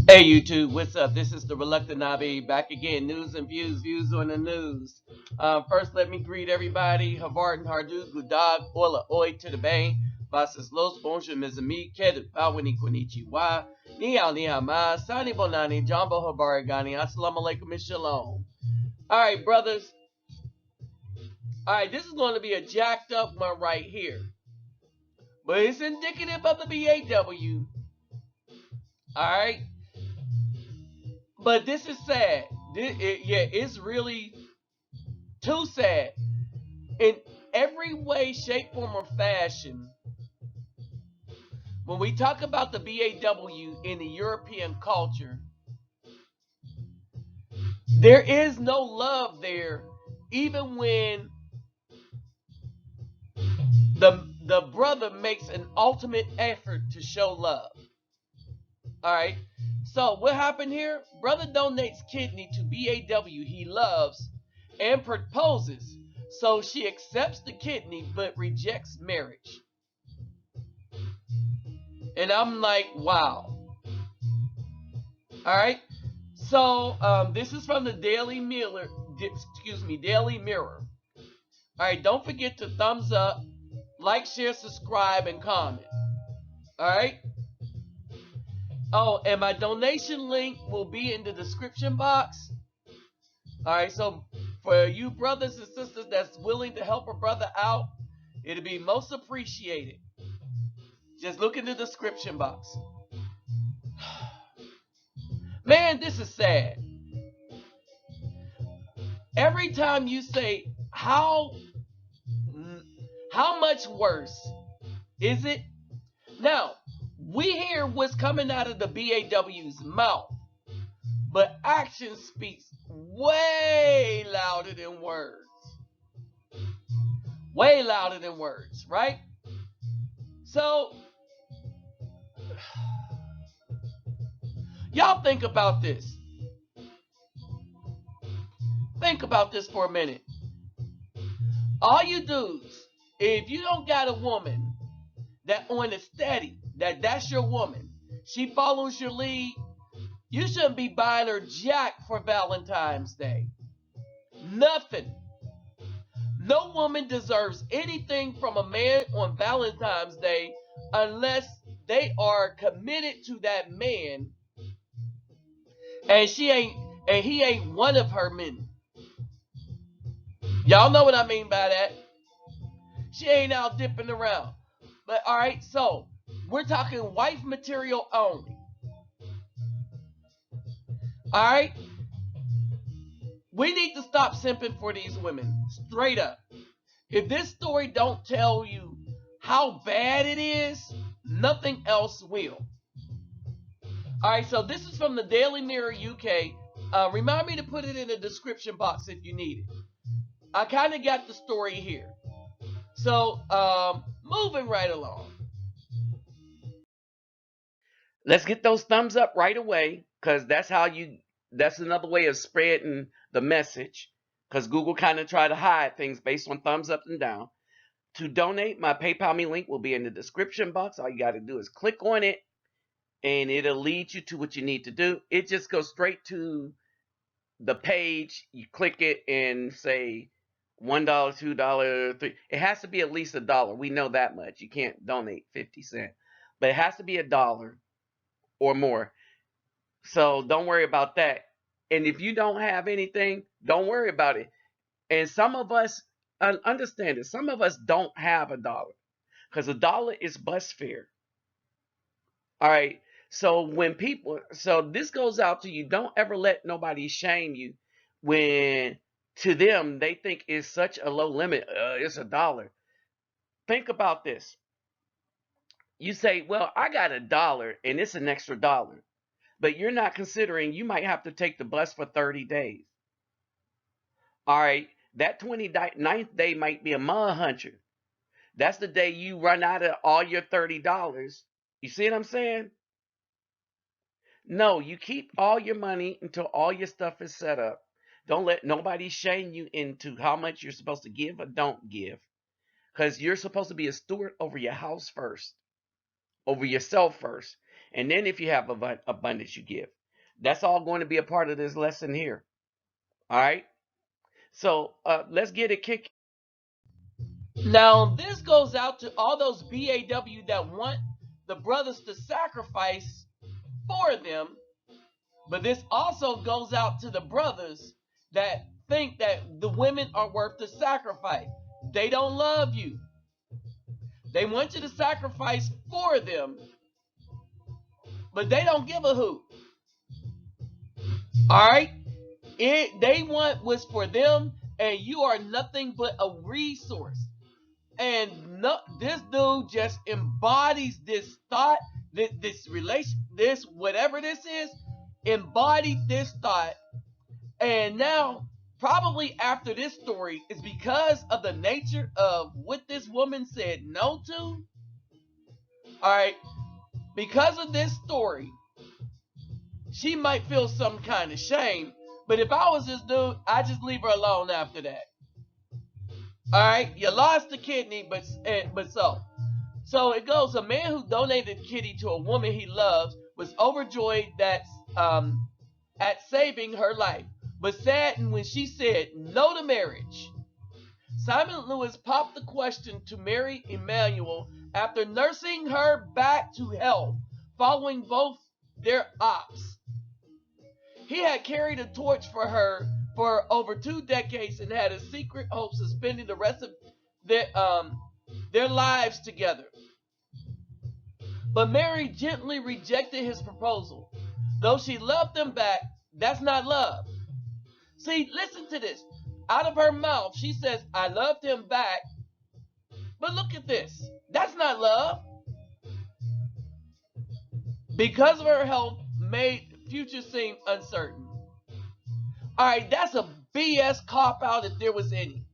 Hey YouTube, what's up? This is the Reluctant Nabi back again. News and views on the news. First, let me greet everybody. Havard and Hardu, Gudag, Ola, Oi to the Bang. Vasas Los, Bonjour, mes amis, Kedu, Awani, Konichiwa, Ni Ma, Sani Bonani, Jumbo Habarigani, Assalamu alaikum and Shalom. Alright, brothers. Alright, this is going to be a jacked up one right here. But it's indicative of the BAW. Alright? But this is sad. It's really too sad. In every way, shape, form, or fashion, when we talk about the BAW in the European culture, there is no love there, even when the brother makes an ultimate effort to show love. Alright? So what happened here? Brother donates kidney to BAW he loves and proposes. So she accepts the kidney but rejects marriage. And I'm like, wow. Alright? So this is from the Daily Mirror. Daily Mirror. Alright, don't forget to thumbs up, like, share, subscribe, and comment. Alright? Oh, and my donation link will be in the description box. Alright, so for you brothers and sisters that's willing to help a brother out, it'll be most appreciated. Just look in the description box. Man, this is sad. Every time you say, how much worse is it? Now, we hear what's coming out of the BAW's mouth, but action speaks way louder than words. Way louder than words, right? So, y'all think about this. Think about this for a minute. All you dudes, if you don't got a woman that on the steady, that's your woman, she follows your lead, you shouldn't be buying her jack for Valentine's Day. Nothing. No woman deserves anything from a man on Valentine's Day unless they are committed to that man and he ain't one of her men. Y'all know what I mean by that. She ain't out dipping around. But alright, so we're talking wife material only. Alright? We need to stop simping for these women. Straight up. If this story don't tell you how bad it is, nothing else will. Alright, so this is from the Daily Mirror UK. Remind me to put it in the description box if you need it. I kind of got the story here. So, moving right along. Let's get those thumbs up right away, because that's another way of spreading the message, because Google kind of try to hide things based on thumbs up and down. To donate, my PayPal me link will be in the description box. All you got to do is click on it, and it'll lead you to what you need to do. It just goes straight to the page. You click it and say $1, $2, $3. It has to be at least $1. We know that much. You can't donate 50 cents, but it has to be $1 or more. So don't worry about that. And if you don't have anything, don't worry about it. And some of us understand it. Some of us don't have $1 because $1 is bus fare. All right. So so this goes out to you. Don't ever let nobody shame you when to them they think it's such a low limit. It's $1. Think about this. You say, well, I got $1 and it's an extra dollar. But you're not considering you might have to take the bus for 30 days. All right. That 29th day might be a mud hunter. That's the day you run out of all your $30. You see what I'm saying? No, you keep all your money until all your stuff is set up. Don't let nobody shame you into how much you're supposed to give or don't give. Because you're supposed to be a steward over your house first, over yourself first. And then if you have abundance, you give. That's all going to be a part of this lesson here. All right. So let's get it kicked. Now, this goes out to all those BAW that want the brothers to sacrifice for them, but this also goes out to the brothers that think that the women are worth the sacrifice. They don't love you. They want you to sacrifice for them, but they don't give a hoot. All right? They want what's for them, and you are nothing but a resource. And no, this dude just embodies this thought, this relation, this whatever this is, embodied this thought. And now, probably after this story, is because of the nature of what this woman said no to. All right, because of this story, she might feel some kind of shame. But if I was this dude, I'd just leave her alone after that. All right, you lost the kidney, but so it goes. A man who donated a kidney to a woman he loves was overjoyed that at saving her life, but saddened when she said no to marriage. Simon Lewis popped the question to Mary Emanuel after nursing her back to health following both their ops. He had carried a torch for her for over 2 decades and had a secret hope of spending the rest of their lives together. But Mary gently rejected his proposal. Though she loved him back, that's not love. See, listen to this. Out of her mouth, she says, I loved him back. But look at this. That's not love. Because of her health, made future seem uncertain. All right, that's a BS cop-out if there was any.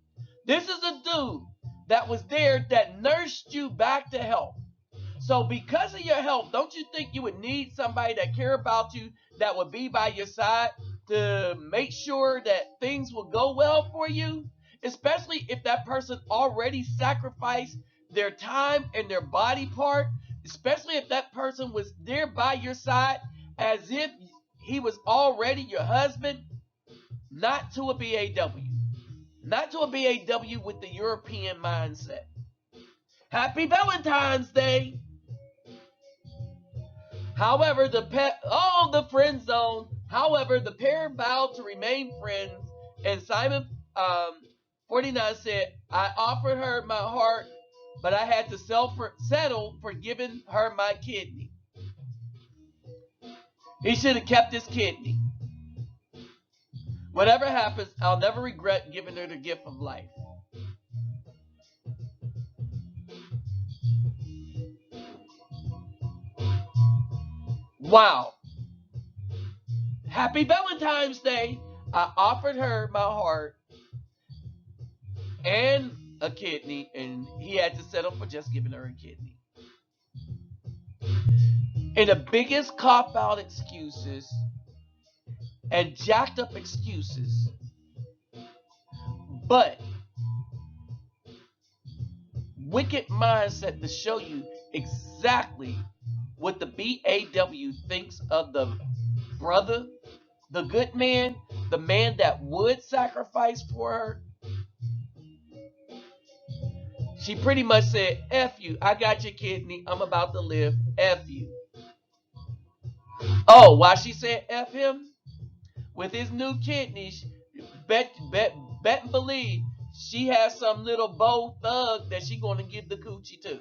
This is a dude that was there that nursed you back to health. So because of your health, don't you think you would need somebody that care about you, that would be by your side to make sure that things will go well for you? Especially if that person already sacrificed their time and their body part. Especially if that person was there by your side as if he was already your husband. Not to a BAW. Not to a BAW with the European mindset. Happy Valentine's Day! However, the friend zone. However, the pair vowed to remain friends, and Simon 49 said, I offered her my heart, but I had to settle for giving her my kidney. He should have kept his kidney. Whatever happens, I'll never regret giving her the gift of life. Wow. Happy Valentine's Day. I offered her my heart and a kidney, and he had to settle for just giving her a kidney. And the biggest cop-out excuses and jacked up excuses, but wicked mindset to show you exactly what the BAW thinks of the brother, the good man, the man that would sacrifice for her. She pretty much said, F you, I got your kidney, I'm about to live, F you. Oh, why she said F him? With his new kidneys, bet and believe she has some little bold thug that she gonna give the coochie to.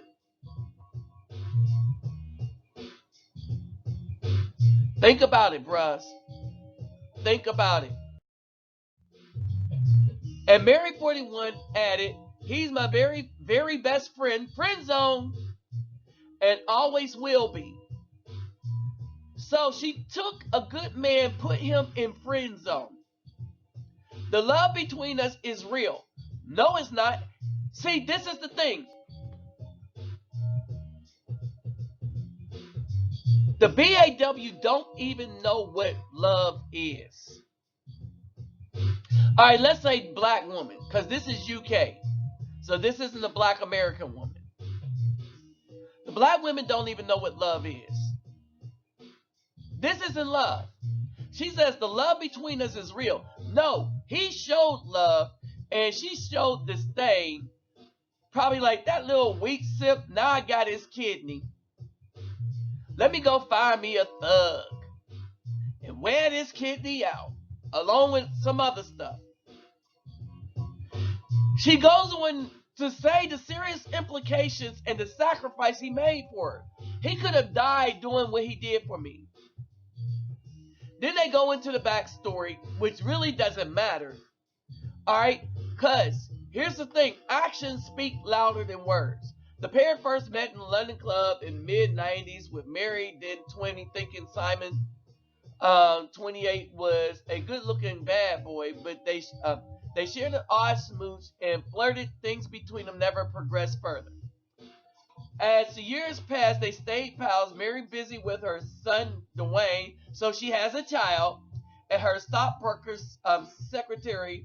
Think about it, bruh. Think about it. And Mary 41 added, he's my very, very best friend, friend zone, and always will be. So she took a good man, put him in friend zone. The love between us is real. No, it's not. See, this is the thing. The BAW don't even know what love is. All right, let's say black woman, because this is UK. So this isn't a black American woman. The black women don't even know what love is. This isn't love. She says the love between us is real. No, he showed love, and she showed disdain. Probably like that little weak sip. Now I got his kidney. Let me go find me a thug and wear this kidney out, along with some other stuff. She goes on to say the serious implications and the sacrifice he made for her. He could have died doing what he did for me. Then they go into the backstory, which really doesn't matter. Alright? Because here's the thing, actions speak louder than words. The pair first met in a London club in mid-90s with Mary, then 20, thinking Simon, 28, was a good-looking bad boy, but they shared an odd smooch and flirted. Things between them never progressed further. As the years passed, they stayed pals. Mary busy with her son Dwayne, so she has a child, and her stockbroker's secretary,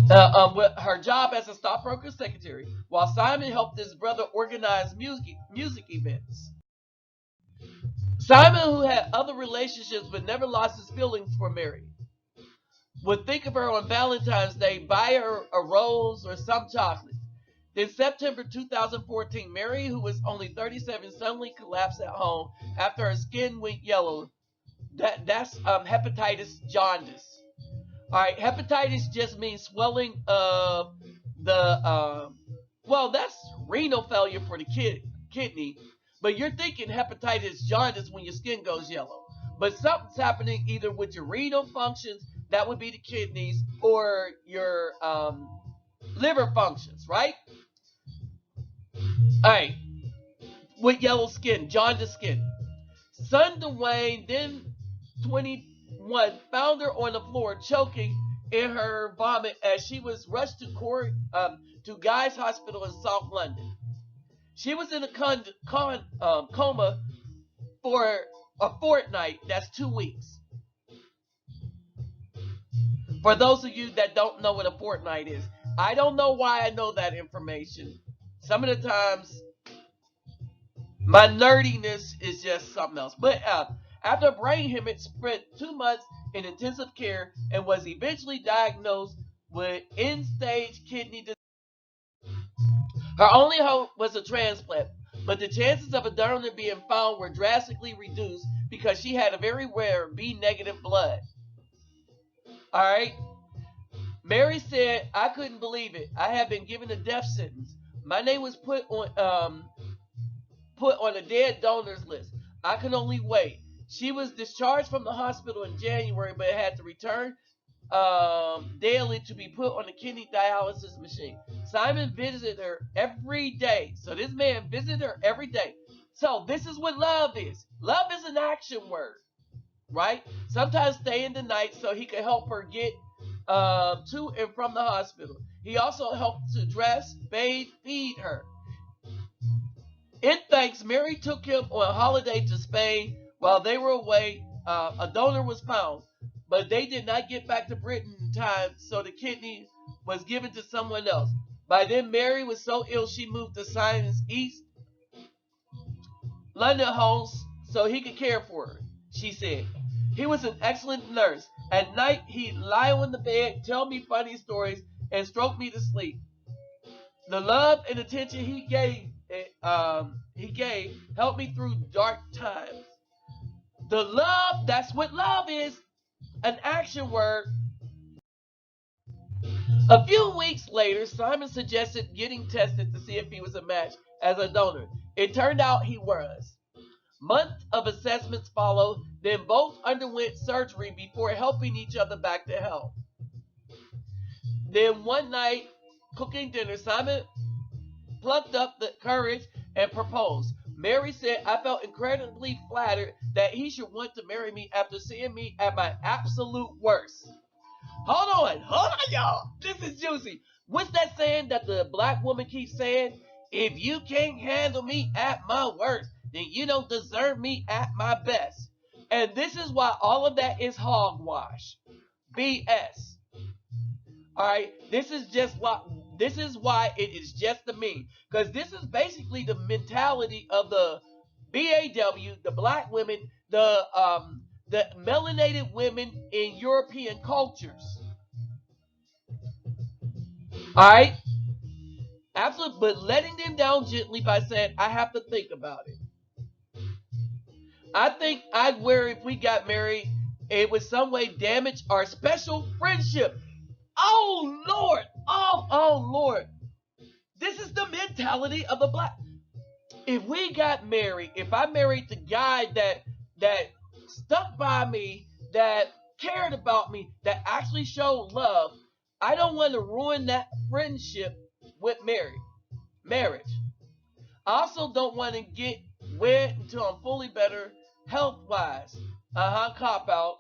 with her job as a stockbroker secretary, while Simon helped his brother organize music events. Simon, who had other relationships but never lost his feelings for Mary, would think of her on Valentine's Day, buy her a rose or some chocolates. Then September 2014, Mary, who was only 37, suddenly collapsed at home after her skin went yellow. That's hepatitis jaundice. All right, hepatitis just means swelling of the well, that's renal failure for the kidney, but you're thinking hepatitis jaundice when your skin goes yellow. But something's happening either with your renal functions, that would be the kidneys, or your liver functions, right? All right, with yellow skin, jaundice skin. Son Dwayne, then 21, found her on the floor choking in her vomit as she was rushed to Guy's Hospital in South London. She was in a coma for a fortnight. That's 2 weeks. For those of you that don't know what a fortnight is, I don't know why I know that information. Some of the times, my nerdiness is just something else. But after a brain hemorrhage, spent 2 months in intensive care and was eventually diagnosed with end-stage kidney disease. Her only hope was a transplant, but the chances of a donor being found were drastically reduced because she had a very rare B negative blood. All right. Mary said, "I couldn't believe it. I had been given a death sentence. My name was put on a dead donors list. I can only wait." She was discharged from the hospital in January, but had to return daily to be put on a kidney dialysis machine. Simon visited her every day. So this man visited her every day. So this is what love is. Love is an action word, right? Sometimes stay in the night so he could help her get to and from the hospital. He also helped to dress, bathe, feed her. In thanks, Mary took him on a holiday to Spain. While they were away, a donor was found, but they did not get back to Britain in time, so the kidney was given to someone else. By then, Mary was so ill she moved to Simon's East London home so he could care for her, she said. He was an excellent nurse. At night, he'd lie on the bed, tell me funny stories, and stroke me to sleep. The love and attention he gave helped me through dark times. The love, that's what love is, an action word. A few weeks later, Simon suggested getting tested to see if he was a match as a donor. It turned out he was. Months of assessments followed, then both underwent surgery before helping each other back to health. Then one night, cooking dinner, Simon plucked up the courage and proposed. Mary said, "I felt incredibly flattered that he should want to marry me after seeing me at my absolute worst." Hold on, y'all. This is juicy. What's that saying that the black woman keeps saying? If you can't handle me at my worst, then you don't deserve me at my best. And this is why all of that is hogwash. BS. Alright? This is why it is just a meme. Because this is basically the mentality of the BAW, the black women, the melanated women in European cultures. All right, absolutely, but letting them down gently by saying, "I have to think about it." I think I'd worry if we got married, it would some way damage our special friendship. Oh Lord, oh Lord, this is the mentality of the black. If we got married, if I married the guy that stuck by me, that cared about me, that actually showed love, I don't want to ruin that friendship with marriage. I also don't want to get wed until I'm fully better health wise. Cop out.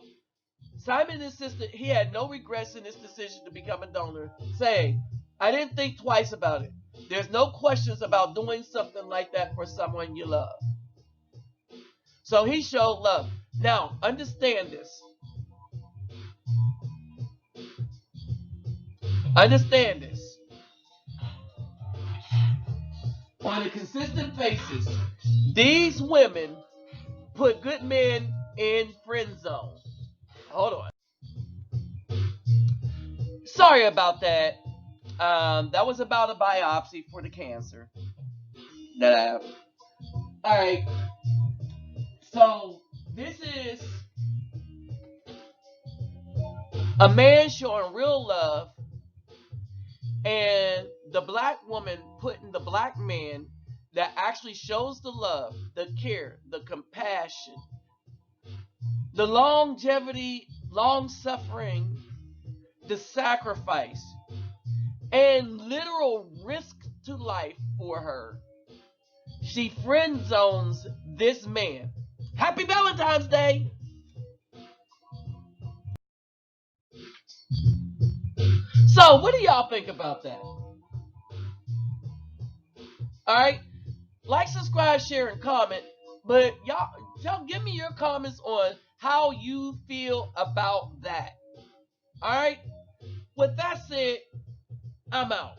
Simon insisted he had no regrets in his decision to become a donor, saying, "I didn't think twice about it. There's no questions about doing something like that for someone you love." So he showed love. Now, understand this. Understand this. On a consistent basis, these women put good men in friend zone. Hold on. Sorry about that. That was about a biopsy for the cancer that I have. All right. So this is a man showing real love, and the black woman putting the black man that actually shows the love, the care, the compassion, the longevity, long suffering, the sacrifice, and literal risk to life for her. She friend zones this man. Happy Valentine's Day! So, what do y'all think about that? All right, like, subscribe, share, and comment. But y'all give me your comments on how you feel about that. All right. With that said, I'm out.